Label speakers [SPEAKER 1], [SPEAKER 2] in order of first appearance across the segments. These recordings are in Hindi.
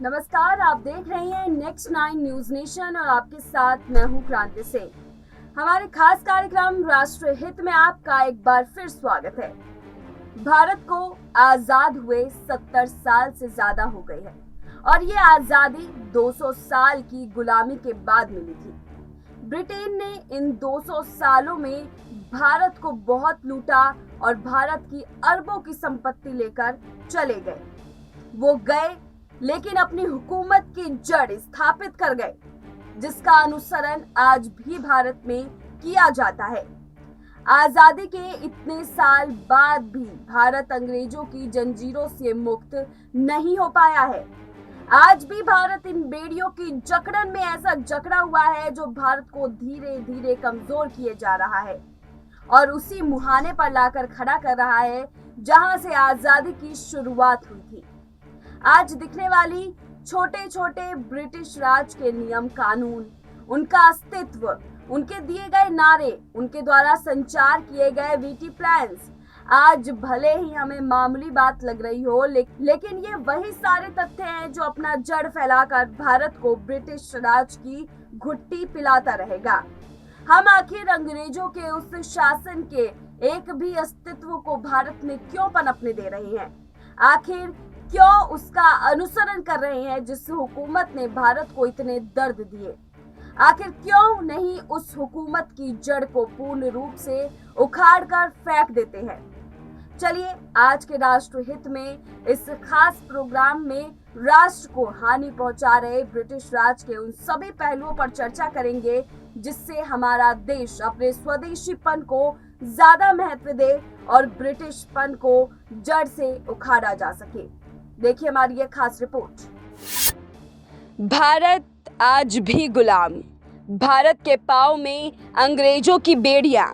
[SPEAKER 1] नमस्कार, आप देख रहे हैं नेक्स्ट 9 न्यूज नेशन और आपके साथ मैं हूं क्रांति सिंह। हमारे खास कार्यक्रम राष्ट्रीय हित में आपका एक बार फिर स्वागत है। भारत को आजाद हुए 70 साल से ज्यादा हो गई है और ये आजादी 200 साल की गुलामी के बाद मिली थी। ब्रिटेन ने इन 200 सालों में भारत को बहुत लूटा और भारत की अरबों की संपत्ति लेकर चले गए। वो गए लेकिन अपनी हुकूमत की जड़ स्थापित कर गए, जिसका अनुसरण आज भी भारत में किया जाता है। आजादी के इतने साल बाद भी भारत अंग्रेजों की जंजीरों से मुक्त नहीं हो पाया है। आज भी भारत इन बेड़ियों की जकड़न में ऐसा जकड़ा हुआ है जो भारत को धीरे धीरे कमजोर किए जा रहा है और उसी मुहाने पर लाकर खड़ा कर रहा है जहां से आजादी की शुरुआत हुई थी। आज दिखने वाली छोटे छोटे ब्रिटिश राज के नियम कानून, उनका अस्तित्व, उनके दिए गए नारे, उनके द्वारा संचार किए गए वीटी प्लान्स आज भले ही हमें मामूली बात लग रही हो, लेकिन ये वही सारे तथ्य हैं जो अपना जड़ फैलाकर भारत को ब्रिटिश राज की घुट्टी पिलाता रहेगा। हम आखिर अंग्रेजों के उस शासन के एक भी अस्तित्व को भारत में क्यों पनपने दे रहे हैं? आखिर क्यों उसका अनुसरण कर रहे हैं जिस हुकूमत ने भारत को इतने दर्द दिए? आखिर क्यों नहीं उस हुकूमत की जड़ को पूर्ण रूप से उखाड़ कर फेंक देते हैं? चलिए आज के राष्ट्र हित में इस खास प्रोग्राम में राष्ट्र को हानि पहुंचा रहे ब्रिटिश राज के उन सभी पहलुओं पर चर्चा करेंगे जिससे हमारा देश अपने स्वदेशीपन को ज्यादा महत्व दे और ब्रिटिशपन को जड़ से उखाड़ा जा सके। देखिए हमारी ये खास रिपोर्ट।
[SPEAKER 2] भारत आज भी गुलाम, भारत के पांव में अंग्रेजों की बेड़ियां।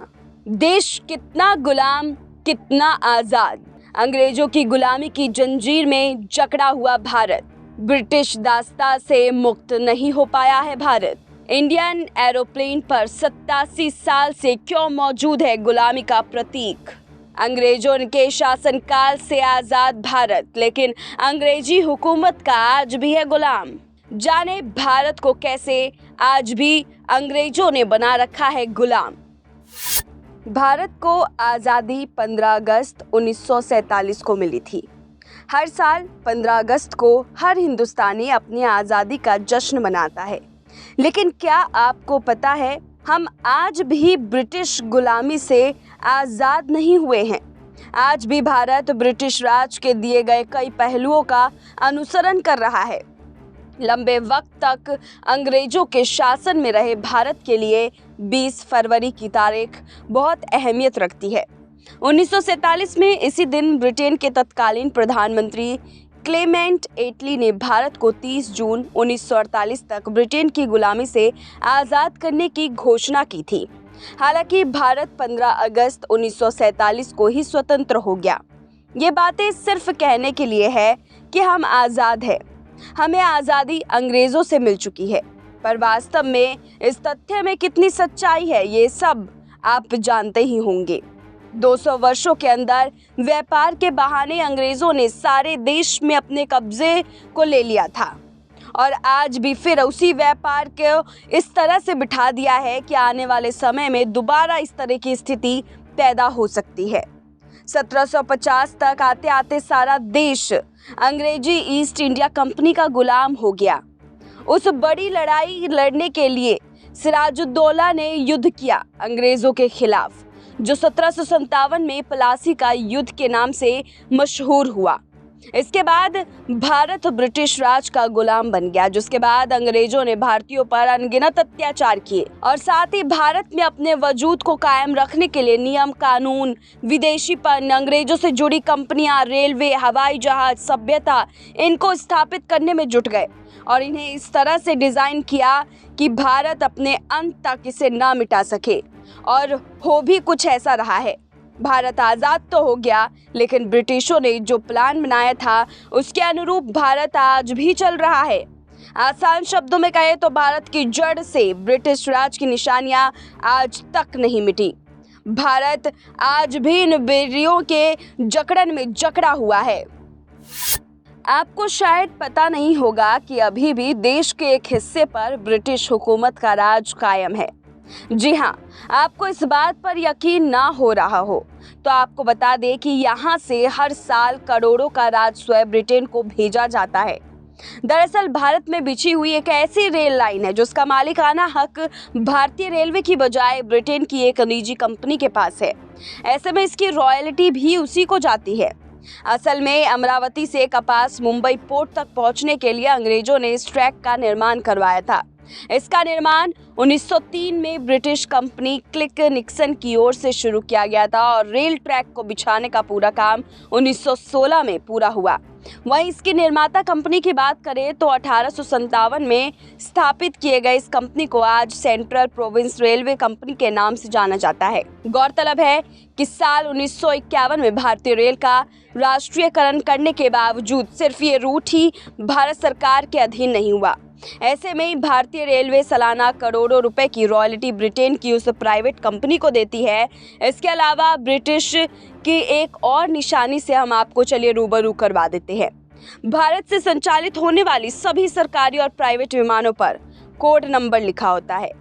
[SPEAKER 2] देश कितना गुलाम, कितना आजाद। अंग्रेजों की गुलामी की जंजीर में जकड़ा हुआ भारत, ब्रिटिश दास्तां से मुक्त नहीं हो पाया है भारत। इंडियन एरोप्लेन पर 87 साल से क्यों मौजूद है गुलामी का प्रतीक? अंग्रेजों के शासनकाल से आजाद भारत, लेकिन अंग्रेजी हुकूमत का आज भी है गुलाम। जाने भारत को कैसे आज भी अंग्रेजों ने बना रखा है गुलाम। भारत को आज़ादी 15 अगस्त 1947 को मिली थी। हर साल 15 अगस्त को हर हिंदुस्तानी अपनी आज़ादी का जश्न मनाता है, लेकिन क्या आपको पता है हम आज भी ब्रिटिश गुलामी से आज़ाद नहीं हुए हैं। आज भी भारत ब्रिटिश राज के दिए गए कई पहलुओं का अनुसरण कर रहा है। लंबे वक्त तक अंग्रेजों के शासन में रहे भारत के लिए 20 फरवरी की तारीख बहुत अहमियत रखती है। 1947 में इसी दिन ब्रिटेन के तत्कालीन प्रधानमंत्री क्लेमेंट एटली ने भारत को 30 जून 1948 तक ब्रिटेन की गुलामी से आज़ाद करने की घोषणा की थी। हालांकि भारत 15 अगस्त 1947 को ही स्वतंत्र हो गया। ये बातें सिर्फ कहने के लिए है कि हम आज़ाद हैं, हमें आज़ादी अंग्रेज़ों से मिल चुकी है, पर वास्तव में इस तथ्य में कितनी सच्चाई है ये सब आप जानते ही होंगे। 200 वर्षों के अंदर व्यापार के बहाने अंग्रेजों ने सारे देश में अपने कब्जे को ले लिया था और आज भी फिर उसी व्यापार को इस तरह से बिठा दिया है कि आने वाले समय में दोबारा इस तरह की स्थिति पैदा हो सकती है। 1750 तक आते आते सारा देश अंग्रेजी ईस्ट इंडिया कंपनी का गुलाम हो गया। उस बड़ी लड़ाई लड़ने के लिए सिराजुद्दौला ने युद्ध किया अंग्रेजों के खिलाफ, जो 1757 में प्लासी का युद्ध के नाम से मशहूर हुआ। इसके बाद भारत ब्रिटिश राज का गुलाम बन गया, जिसके बाद अंग्रेजों ने भारतीयों पर अनगिनत अत्याचार किए और साथ ही भारत में अपने वजूद को कायम रखने के लिए नियम कानून, विदेशीपन, अंग्रेजों से जुड़ी कंपनियां, रेलवे, हवाई जहाज, सभ्यता, इनको स्थापित करने में जुट गए और इन्हें इस तरह से डिजाइन किया कि भारत अपने अंत तक इसे ना मिटा सके। और हो भी कुछ ऐसा रहा है। भारत आज़ाद तो हो गया, लेकिन ब्रिटिशों ने जो प्लान बनाया था उसके अनुरूप भारत आज भी चल रहा है। आसान शब्दों में कहे तो भारत की जड़ से ब्रिटिश राज की निशानियां आज तक नहीं मिटी। भारत आज भी इन बेड़ियों के जकड़न में जकड़ा हुआ है। आपको शायद पता नहीं होगा कि अभी भी देश के एक हिस्से पर ब्रिटिश हुकूमत का राज कायम है। जी हाँ, आपको इस बात पर यकीन ना हो रहा हो तो आपको बता दें कि यहाँ से हर साल करोड़ों का राजस्व ब्रिटेन को भेजा जाता है। दरअसल भारत में बिछी हुई एक ऐसी रेल लाइन है जिसका मालिकाना हक भारतीय रेलवे की बजाय ब्रिटेन की एक निजी कंपनी के पास है। ऐसे में इसकी रॉयल्टी भी उसी को जाती है। असल में अमरावती से कपास मुंबई पोर्ट तक पहुंचने के लिए अंग्रेजों ने इस ट्रैक का निर्माण करवाया था। इसका निर्माण 1903 में ब्रिटिश कंपनी क्लिक निक्सन की ओर से शुरू किया गया था और रेल ट्रैक को बिछाने का पूरा काम 1916 में पूरा हुआ। वहीं इसकी निर्माता कंपनी की बात करें तो 1857 में स्थापित किए गए इस कंपनी को आज सेंट्रल प्रोविंस रेलवे कंपनी के नाम से जाना जाता है। गौरतलब है कि साल 1951 में भारतीय रेल का राष्ट्रीयकरण करने के बावजूद सिर्फ ये रूट ही भारत सरकार के अधीन नहीं हुआ। ऐसे में भारतीय रेलवे सालाना करोड़ों रुपए की रॉयल्टी ब्रिटेन की उस प्राइवेट कंपनी को देती है। इसके अलावा ब्रिटिश की एक और निशानी से हम आपको चलिए रूबरू करवा देते हैं। भारत से संचालित होने वाली सभी सरकारी और प्राइवेट विमानों पर कोड नंबर लिखा होता है।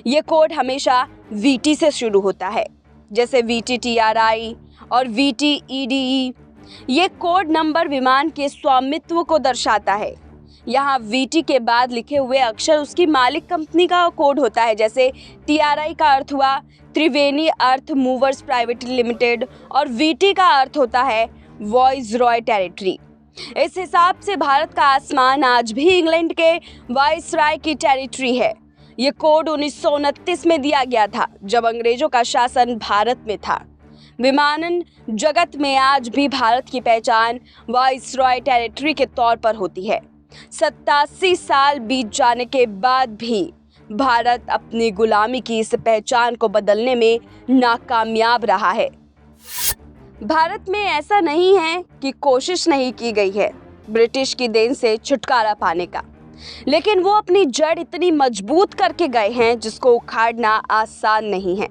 [SPEAKER 2] ये कोड हमेशा VT से शुरू होता है, जैसे VTTRI और VTEDE। ये कोड नंबर विमान के स्वामित्व को दर्शाता है। यहाँ VT के बाद लिखे हुए अक्षर उसकी मालिक कंपनी का कोड होता है, जैसे TRI का अर्थ हुआ त्रिवेणी अर्थ मूवर्स प्राइवेट लिमिटेड और VT का अर्थ होता है वॉइस रॉय टेरिटरी। इस हिसाब से भारत का आसमान आज भी इंग्लैंड के वाइसराय की टेरिटरी है। ये कोड 1929 में दिया गया था जब अंग्रेजों का शासन भारत में था। विमानन जगत में आज भी भारत की पहचान वाइसरॉय टेरिटरी के तौर पर होती है। 87 साल बीत जाने के बाद भी भारत अपनी गुलामी की इस पहचान को बदलने में नाकामयाब रहा है। भारत में ऐसा नहीं है कि कोशिश नहीं की गई है ब्रिटिश की देन से छुटकारा पाने का, लेकिन वो अपनी जड़ इतनी मजबूत करके गए हैं जिसको उखाड़ना आसान नहीं है।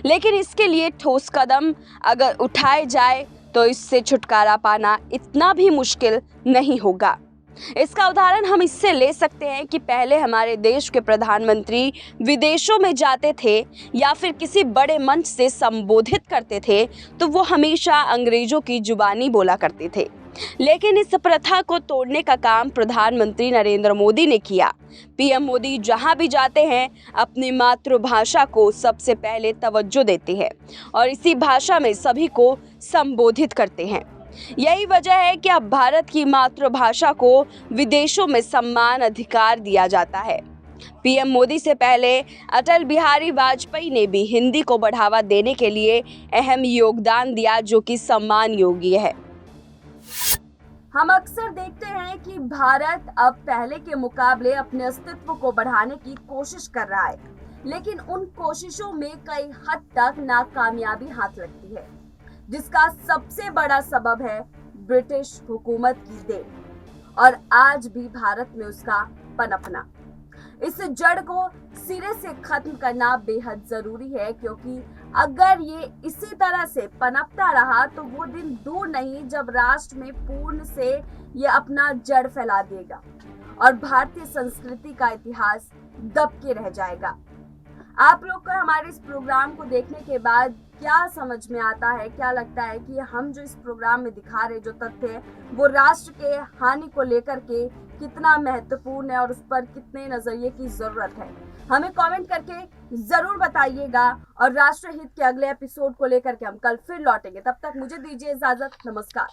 [SPEAKER 2] लेकिन इसके लिए ठोस कदम अगर उठाए जाए तो इससे छुटकारा पाना इतना भी मुश्किल नहीं होगा। इसका उदाहरण हम इससे ले सकते हैं कि पहले हमारे देश के प्रधानमंत्री विदेशों में जाते थे या फिर किसी बड़े मंच से संबोधित करते थे तो वो हमेशा अंग्रेजों की जुबानी बोला करते थे। लेकिन इस प्रथा को तोड़ने का काम प्रधानमंत्री नरेंद्र मोदी ने किया। PM मोदी जहां भी जाते हैं अपनी मातृभाषा को सबसे पहले तवज्जो देते हैं और इसी भाषा में सभी को संबोधित करते हैं। यही वजह है कि अब भारत की मातृभाषा को विदेशों में सम्मान अधिकार दिया जाता है। PM मोदी से पहले अटल बिहारी वाजपेयी ने भी हिंदी को बढ़ावा देने के लिए अहम योगदान दिया, जो कि सम्मान योग्य है।
[SPEAKER 1] हम अक्सर देखते हैं कि भारत अब पहले के मुकाबले अपने अस्तित्व को बढ़ाने की कोशिश कर रहा है, लेकिन उन कोशिशों में कई हद तक नाकामयाबी हाथ लगती है, जिसका सबसे बड़ा सबब है ब्रिटिश हुकूमत की देन और आज भी भारत में उसका पनपना। इस जड़ को सिरे से खत्म करना बेहद जरूरी है, क्योंकि अगर ये इसी तरह से पनपता रहा तो वो दिन दूर नहीं जब राष्ट्र में पूर्ण से ये अपना जड़ फैला देगा और भारतीय संस्कृति का इतिहास दब के रह जाएगा। आप लोग को हमारे इस प्रोग्राम को देखने के बाद क्या समझ में आता है, क्या लगता है कि हम जो इस प्रोग्राम में दिखा रहे जो तथ्य है वो राष्ट्र के हानि को लेकर के कितना महत्वपूर्ण है और उस पर कितने नजरिए की जरूरत है? हमें कमेंट करके जरूर बताइएगा और राष्ट्र हित के अगले एपिसोड को लेकर के हम कल फिर लौटेंगे। तब तक मुझे दीजिए इजाजत। नमस्कार।